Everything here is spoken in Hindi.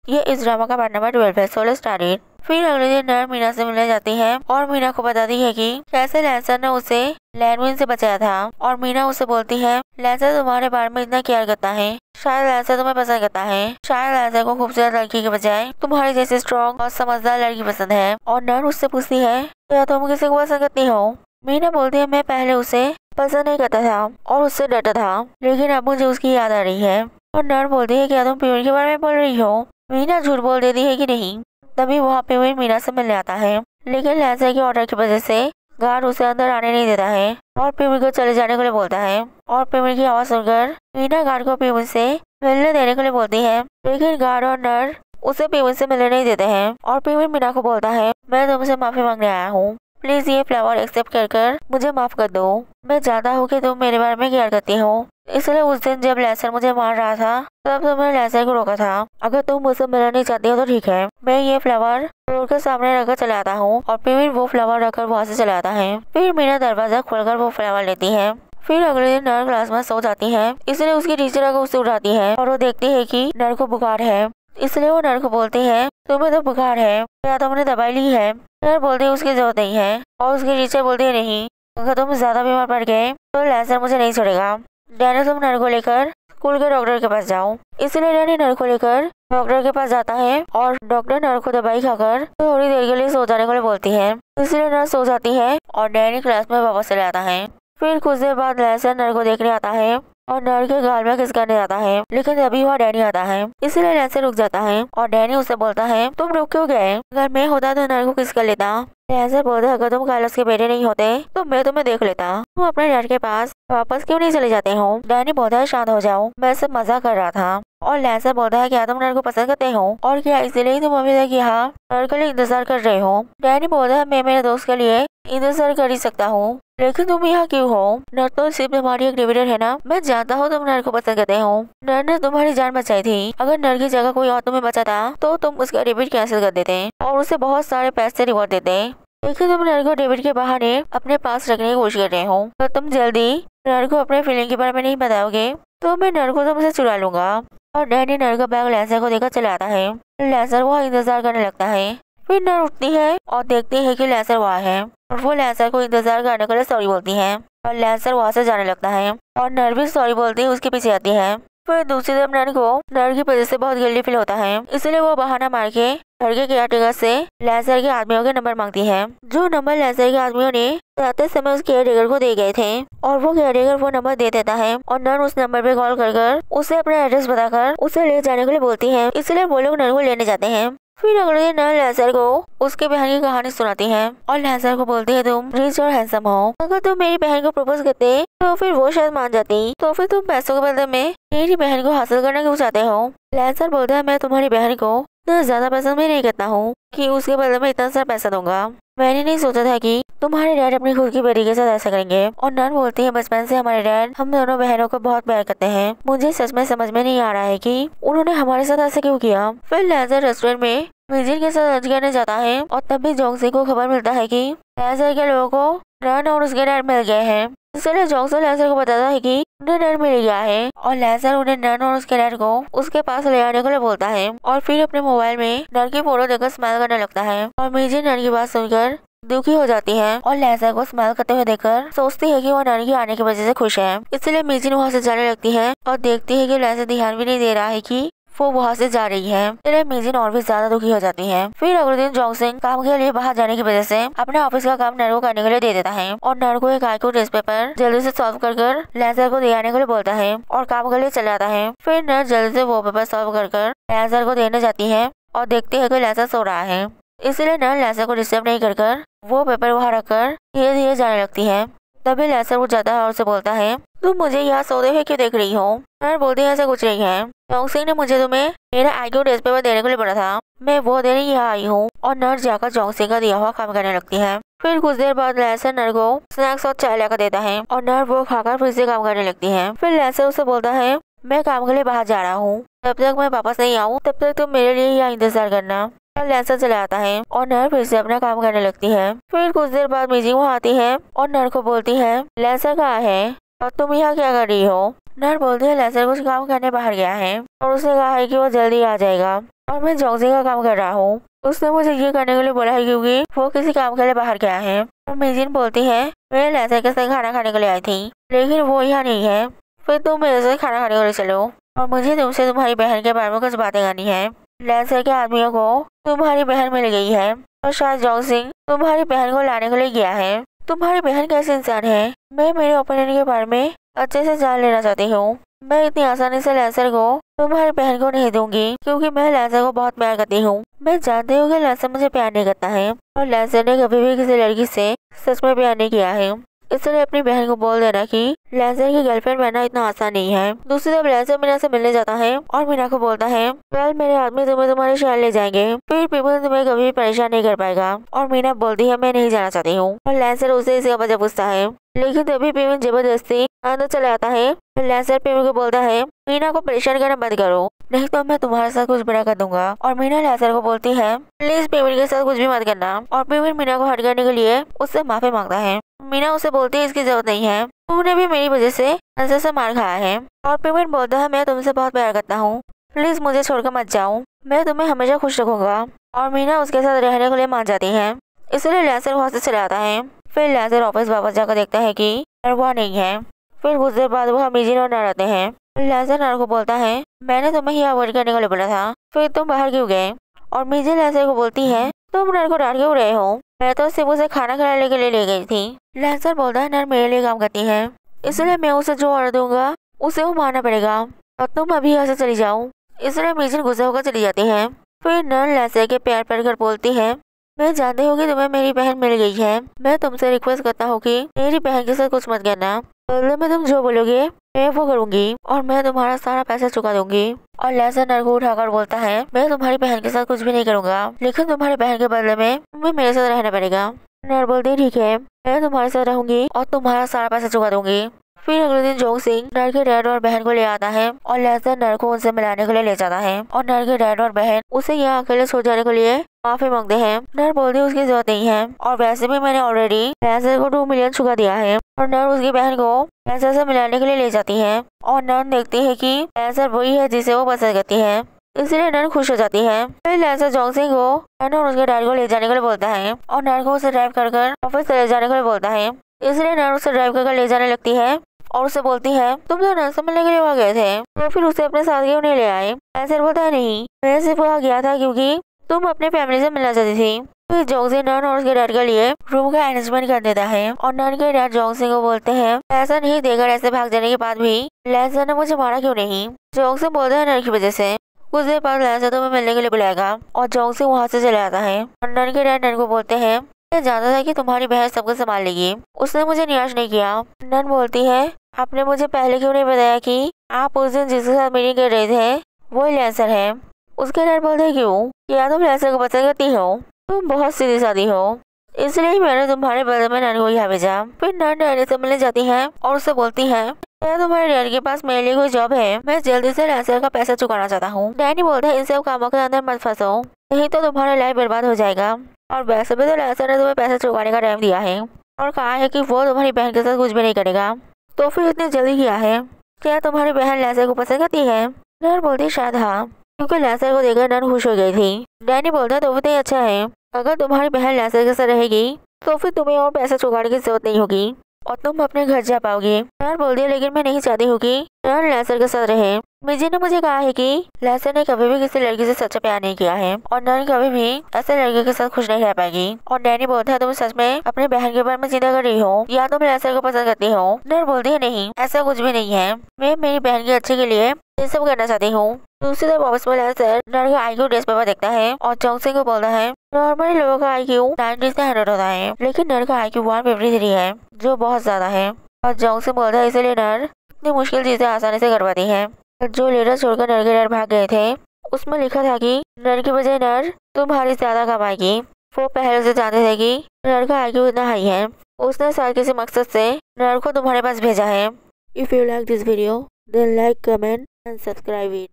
ये इस ड्रामा का पार्ट नंबर 12 है। Solo started. फिर अगले दिन नर मीना से मिलने जाती है और मीना को बताती है कि कैसे लैंसर ने उसे लैंडमाइन से बचाया था। और मीना उसे बोलती है लैंसर तुम्हारे बारे में इतना केयर करता है, शायद लैंसर तुम्हें पसंद करता है, शायद लैंसर को खूबसूरत लड़की के बजाय तुम्हारी जैसी स्ट्रॉन्ग और समझदार लड़की पसंद है। और नर उससे पूछती है क्या तुम किसी को पसंद करती हो? मीना बोलती है मैं पहले उसे पसंद नहीं करता था और उससे डरता था, लेकिन अब मुझे उसकी याद आ रही है। और नर बोलती है क्या तुम प्यून के बारे में बोल रही हो? मीना झूठ बोल देती है कि नहीं। तभी वहाँ पे मीना से मिलने आता है, लेकिन लैंसर के ऑर्डर की वजह से गार्ड उसे अंदर आने नहीं देता है और पिमिन को चले जाने के लिए बोलता है। और पिमिन की आवाज सुनकर मीना गार्ड को पिमिन से मिलने देने के लिए बोलती है, लेकिन गार्ड और नर उसे पिमिन से मिलने नहीं देते हैं। और पिमिन मीना को बोलता है मैं तुमसे माफी मांगने आया हूँ, प्लीज ये फ्लावर एक्सेप्ट कर मुझे माफ कर दो। मैं जानता हूँ कि तुम मेरे बारे में केयर करती हो, इसलिए उस दिन जब लैंसर मुझे मार रहा था तब तुमने लैंसर को रोका था। अगर तुम मुझसे मिलना नहीं चाहती हो तो ठीक है, मैं ये फ्लावर रोड के सामने रखकर चला आता हूँ। और पिमिन वो फ्लावर रखकर वहाँ से चला आता है। फिर मीना दरवाजा खोलकर वो फ्लावर लेती है। फिर अगले दिन नर क्लास में सो जाती है, इसलिए उसकी टीचर आकर उसे उठाती है और वो देखती है कि नर को बुखार है, इसलिए वो नर को बोलती है तुम्हें तो बुखार है, क्या तुमने दवाई ली है? नर बोलती है उसकी जरूरत नहीं है और उसकी टीचर बोलती है नहीं, अगर तुम ज्यादा बीमार पड़ गए तो लैंसर मुझे नहीं छोड़ेगा। डैनी तुम नर को लेकर स्कूल के डॉक्टर के पास जाओ। इसलिए डैनी नर को लेकर डॉक्टर के पास जाता है और डॉक्टर नर को दवाई खाकर थोड़ी देर के लिए सो जाने को लिए बोलती है। इसलिए नर सो जाती है और डैनी क्लास में वापस चले आता है। फिर कुछ देर बाद लैंसर नर को देखने आता है और नर के गाल में किस करने आता है, लेकिन तभी वहाँ डैनी आता है, इसलिए लैंसर रुक जाता है। और डैनी उसे बोलता है तुम रुक क्यों गए? अगर मैं होता तो नर को किस कर लेता। लैंसर बोलता है अगर तुम कार्लोस के बेटे नहीं होते तो मैं तुम्हें देख लेता, तुम अपने डैड के पास वापस क्यों नहीं चले जाते हो? डैनी बोलता है शांत हो जाओ, मैं सब मजाक कर रहा था। और लैंसर बोलता है क्या तुम नर को पसंद करते हो और क्या इसीलिए तुम अभी तक यहाँ नर के लिए इंतजार कर रहे हो? डैनी बोलता है मैं मेरे दोस्त के लिए इंतजार कर ही सकता हूँ, लेकिन तुम यहाँ क्यों हो? नर तो सिर्फ हमारी एक डिविडेंड है ना, मैं जानता हूँ तुम नर को पसंद करते हो, नर ने तुम्हारी जान बचाई थी, अगर नर की जगह कोई और तुम्हें बचाता तो तुम उसका डेबिट कैंसिल कर देते और उसे बहुत सारे पैसे रिवॉर्ड देते, लेकिन तुम नर को डेबिट के बहाने अपने पास रखने की कोशिश कर रहे हो। तो तुम जल्दी नर को अपने फीलिंग के बारे में नहीं बताओगे तो मैं नर को तुमसे चुरा लूंगा। और डैनी नर का बैग लैंसर को देकर चला आता है। लैंसर वहाँ इंतजार करने लगता है। फिर नर उठती है और देखती है कि लैंसर वहाँ है और वो लैंसर को इंतजार करने के लिए सॉरी बोलती है और लैंसर वहाँ से जाने लगता है और नर भी सॉरी बोलती है उसके पीछे आती है। फिर दूसरी तरफ नर को नर की वजह से बहुत गिल्टी फील होता है, इसलिए वो बहाना मार के घर के केयरटेकर से लैंसर के आदमियों के नंबर मांगती है, जो नंबर लैंसर के आदमियों ने जाते समय उस केयरटेकर को दे गए थे। और वो केयरटेकर वो नंबर दे देता है और नर उस नंबर पे कॉल कर उसे अपना एड्रेस बताकर उसे ले जाने के लिए बोलती है, इसलिए वो लोग नर को लेने जाते हैं। फिर अगले दिन नर लैंसर को उसके बहन की कहानी सुनाती है और लैंसर को बोलती है तुम रिच और हैंडसम हो, अगर तुम मेरी बहन को प्रपोज करते तो फिर वो शायद मान जाती, तो फिर तुम पैसों के बदले में मेरी बहन को हासिल करना क्यों चाहते हो? लैंसर बोलता है मैं तुम्हारी बहन को इतना ज्यादा पसंद भी नहीं करता हूँ कि उसके बदले में इतना सारा पैसा दूंगा, मैंने नहीं सोचा था कि तुम्हारे डैड अपनी खुद की बेटी के साथ ऐसा करेंगे। और नर बोलती है बचपन से हमारे डैड हम दोनों बहनों को बहुत प्यार करते हैं, मुझे सच में समझ में नहीं आ रहा है कि उन्होंने हमारे साथ ऐसा क्यों किया। फिर लैंसर रेस्टोरेंट में मिजिन के साथ लंच करने जाता है और तभी जोंगसी को खबर मिलता है कि लैंसर के लोगों को नर और उसके डैड मिल गए हैं, इसलिए जोंगसी लैंसर को बताता है कि उन्हें नर मिल गया है और लैंसर उन्हें नर और उसके डैड को उसके पास ले आने के लिए बोलता है और फिर अपने मोबाइल में नर की फोटो देखकर स्माइल करने लगता है। और मिजिन नर की बात सुनकर दुखी हो जाती है और लैंसर को स्माइल करते हुए देखकर सोचती है कि वो नर के आने की वजह से खुश है, इसलिए मिजिन वहाँ से जाने लगती है और देखती है कि लैंसर ध्यान भी नहीं दे रहा है कि वो वहाँ से जा रही है, इसलिए मिजिन और भी ज्यादा दुखी हो जाती है। फिर अगले दिन जोंगसिंग काम के लिए बाहर जाने की वजह से अपने ऑफिस का काम नर को करने के लिए दे देता है और नर को एक आईक्यू टेस्ट पेपर जल्दी से सॉल्व कर लैंसर को दे आने के लिए बोलता है और काम के लिए चले जाता है। फिर नर जल्दी से वो पेपर सॉल्व कर लैंसर को देने जाती है और देखती है कि लैंसर सो रहा है, इसलिए नर लैंसर को डिस्टर्ब नहीं कर वो पेपर वहाँ रखकर धीरे धीरे जाने लगती है। तभी लैंसर उठ जाता है और उसे बोलता है तुम मुझे यहाँ सोते हुए क्यों देख रही हो? नर बोलती है ऐसा कुछ नहीं है, जोंगसिंग ने मुझे तुम्हें मेरा आईक्यू टेस्ट पेपर देने के लिए बोला था, मैं वो देने यहाँ आई हूँ। और नर जाकर जोंगसिंग का दिया हुआ काम करने लगती है। फिर कुछ देर बाद लैंसर नर को स्नैक्स और चाय लाकर देता है और नर वो खाकर फिर से काम करने लगती है। फिर लैंसर उसे बोलता है मैं काम के लिए बाहर जा रहा हूँ, जब तक मैं वापस नहीं आऊँ तब तक तुम मेरे लिए यहाँ इंतजार करना। और लैंसर चला आता है और नर फिर से अपना काम करने लगती है। फिर कुछ देर बाद मिजिन वहाँ आती है और नर को बोलती है लैंसर कहाँ है और तुम यहाँ क्या कर रही हो? नर बोलती है लैंसर कुछ काम करने बाहर गया है और उसने कहा है कि वो जल्दी आ जाएगा। और मैं जोंगजिंग का काम कर रहा हूँ। उसने मुझे ये करने के लिए बोला है क्योंकि वो किसी काम के लिए बाहर गया है। और मिजिन बोलती है मैं लैंसर के साथ खाना खाने के लिए आई थी, लेकिन वो यहाँ नहीं है। फिर तुम मेरे साथ खाना खाने के लिए चलो और मुझे तुमसे तुम्हारी बहन के बारे में कुछ बातें करनी है। लैंसर के आदमियों को तुम्हारी बहन मिल गई है और शायद जोंगजिंग तुम्हारी बहन को लाने के लिए गया है। तुम्हारी बहन कैसे इंसान है, मैं मेरे ओपिनियन के बारे में अच्छे से जान लेना चाहती हूँ। मैं इतनी आसानी से लैंसर को तुम्हारी बहन को नहीं दूंगी क्योंकि मैं लैंसर को बहुत प्यार करती हूँ। मैं जानती हूँ कि लैंसर मुझे प्यार नहीं करता है और लैंसर ने कभी भी किसी लड़की से सच में प्यार नहीं किया है। इसलिए अपनी बहन को बोल देना कि लैंसर की गर्लफ्रेंड बनना इतना आसान नहीं है। दूसरी तरफ लैंसर मीना से मिलने जाता है और मीना को बोलता है वेल मेरे आदमी तुम्हें तुम्हारे शहर ले जाएंगे, फिर पीपल तुम्हें कभी भी परेशान नहीं कर पाएगा। और मीना बोलती है मैं नहीं जाना चाहती हूँ। और लैंसर उसे इसका वजह पूछता है, लेकिन तभी पीवन जबरदस्ती अंदर चले आता है। लैंसर पीवन को बोलता है मीना को परेशान करना बंद करो, नहीं तो मैं तुम्हारे साथ कुछ बड़ा कर दूंगा। और मीना लैंसर को बोलती है प्लीज पीवन के साथ कुछ भी मत करना। और पीवन मीना को हट करने के लिए उससे माफी मांगता है। मीना उसे बोलती है इसकी जरूरत नहीं है, तुमने भी मेरी वजह से लैंसर से मार खाया है। और पीवन बोलता है मैं तुमसे बहुत प्यार करता हूँ, प्लीज मुझे छोड़कर मत जाओ, मैं तुम्हें हमेशा खुश रखूंगा। और मीना उसके साथ रहने के लिए मान जाती है। इसलिए लैंसर वहाँ से चला आता है। फिर लैंसर ऑफिस वापस जाकर देखता है कि नर वहाँ नहीं है। फिर कुछ देर बाद वह मिजिन और नर आते हैं। लैंसर नर को बोलता है मैंने तुम्हें ही अवॉइड करने के लिए बोला था, फिर तुम बाहर क्यों गए। और मिजिन लैंसर को बोलती है तुम नर को डांट क्यों रहे हो, मैं तो सिर्फ उसे खाना खिलाने के लिए ले गई थी। लैंसर बोलता है नर मेरे लिए काम करती है, इसलिए मैं उसे जो ऑर्डर दूंगा उसे वो मानना पड़ेगा और तुम अभी यहाँ से चली जाओ। इसलिए मिजिन गुस्सा होकर चली जाती है। फिर नर लैंसर के पैर पड़कर बोलती है मैं जानती हूँ कि तुम्हें मेरी बहन मिल गई है, मैं तुमसे रिक्वेस्ट करता हूँ कि मेरी बहन के साथ कुछ मत करना, बदले में तुम जो बोलोगे मैं वो करूंगी और मैं तुम्हारा सारा पैसा चुका दूंगी। और लैंसर नर को उठाकर बोलता है मैं तुम्हारी बहन के साथ कुछ भी नहीं करूंगा, लेकिन तुम्हारी बहन के बदले में तुम्हें मेरे साथ रहना पड़ेगा। नर बोलती ठीक है मैं तुम्हारे साथ रहूंगी और तुम्हारा सारा पैसा चुका दूंगी। फिर अगले दिन जोंगजिंग नर के डैड और बहन को ले आता है और लैंसर नर को उनसे मिलाने के लिए ले जाता है। और नर के डैड और बहन उसे यहाँ अकेले छोड़ जाने के लिए माफी मांगते हैं। नर बोलती है उसकी जरूरत नहीं है और वैसे भी मैंने ऑलरेडी लैंसर को 2 मिलियन चुका दिया है। और नर उसकी बहन को लैंसर से मिलाने के लिए ले जाती है और नर देखती है कि लैंसर वही है जिसे वो पसंद करती है, इसलिए नर खुश हो जाती है। फिर लैंसर जोंगजिंग को नर और उसके डैड को ले जाने के लिए बोलता है और नर को उसे ड्राइव कर ऑफिस ले जाने के लिए बोलता है। इसलिए नर उसे ड्राइव कर ले जाने लगती है और उसे बोलती है तुम तो नर से मिलने के लिए वहाँ गए थे, तो फिर उसे अपने साथ क्यों नहीं ले आए। लैंसर बोलता है नहीं मैं सिर्फ वहाँ गया था क्योंकि तुम अपनी फैमिली से मिलना चाहती थी। फिर जोंगजिंग नर और उसके डैड के लिए रूम का अरेंजमेंट कर देता है और नर के डैड जोंगजिंग को बोलते हैं ऐसा नहीं देकर ऐसे भाग जाने के बाद भी लैंसर ने मुझे मारा क्यों नहीं। जोंगजिंग बोलता है नर की वजह से। कुछ देर बाद लैंसर तुम्हें मिलने के लिए बुलाएगा और जोंगजिंग वहाँ से चले आता है। और नर के डैड नर को बोलते हैं मैं जानता था कि तुम्हारी बहन सबको संभाल लेगी, उसने मुझे निराश नहीं किया। नर बोलती है आपने मुझे पहले क्यों नहीं बताया कि आप उस दिन जिसके साथ मीटिंग कर रहे थे वही लैंसर है। उसके डैड बोलते क्यों, क्या तुम लैंसर को पसंद करती हो, तुम बहुत सीधी सादी हो, इसलिए ही मैंने तुम्हारे बदले में नर को यहाँ भेजा। फिर नर डैडी से मिलने जाती है और उससे बोलती है क्या तुम्हारे डैडी के पास मेरे लिए कोई जॉब है, मैं जल्दी से लैंसर का पैसा चुकाना चाहता हूँ। डैडी बोलता है इन सब कामों के अंदर मत फंसो, नहीं तो तुम्हारा लाइफ बर्बाद हो जाएगा। और वैसे भी तो लैंसर ने तुम्हें पैसा चुकाने का टाइम दिया है और कहा है कि वो तुम्हारी बहन के साथ कुछ भी नहीं करेगा, तो फिर इतनी जल्दी किया है, क्या तुम्हारी बहन लैंसर को पसंद करती है। नर बोलती शायद हाँ, क्योंकि लैंसर को देखकर नर खुश हो गई थी। डैनी बोलता तो भी अच्छा है, अगर तुम्हारी बहन लैंसर के साथ रहेगी तो फिर तुम्हें और पैसा चुकाने की जरूरत नहीं होगी और तुम अपने घर जा पाओगे। नर बोलती है लेकिन मैं नहीं चाहती हूँ कि नर लैंसर के साथ रहे। मिजी ने मुझे कहा है कि लैंसर ने कभी भी किसी लड़की से सच्चा प्यार नहीं किया है और नर कभी भी ऐसे लड़के के साथ खुश नहीं रह पाएगी। और डैनी बोलता है तुम सच में अपनी बहन के बारे में चिंता कर रही हो या तुम लैंसर को पसंद करती हो। नर बोलती है नहीं ऐसा कुछ भी नहीं है, मैं मेरी बहन के अच्छे के लिए ये सब करना चाहती हूँ। दूसरी तरफ वापस में लैंसर नर का IQ टेस्ट पेपर देखता है और जोंगजिंग को बोलता है नॉर्मली लोगों का IQ 90 से 100 होता है, लेकिन नर का IQ 153 है जो बहुत ज्यादा है। और जोंगजिंग बोलता है इसलिए नर इतनी मुश्किल चीजें आसानी से कर पाती है। जो लेटर छोड़कर नर के डर भाग गए थे उसमें लिखा था कि नर की वजह नर तुम्हारी ज्यादा कमाएगी। वो पहले से जानते थे कि नर का IQ इतना हाई है, उसने शायद किसी मकसद से नर को तुम्हारे पास भेजा है। If you like this video then like, comment and subscribe it.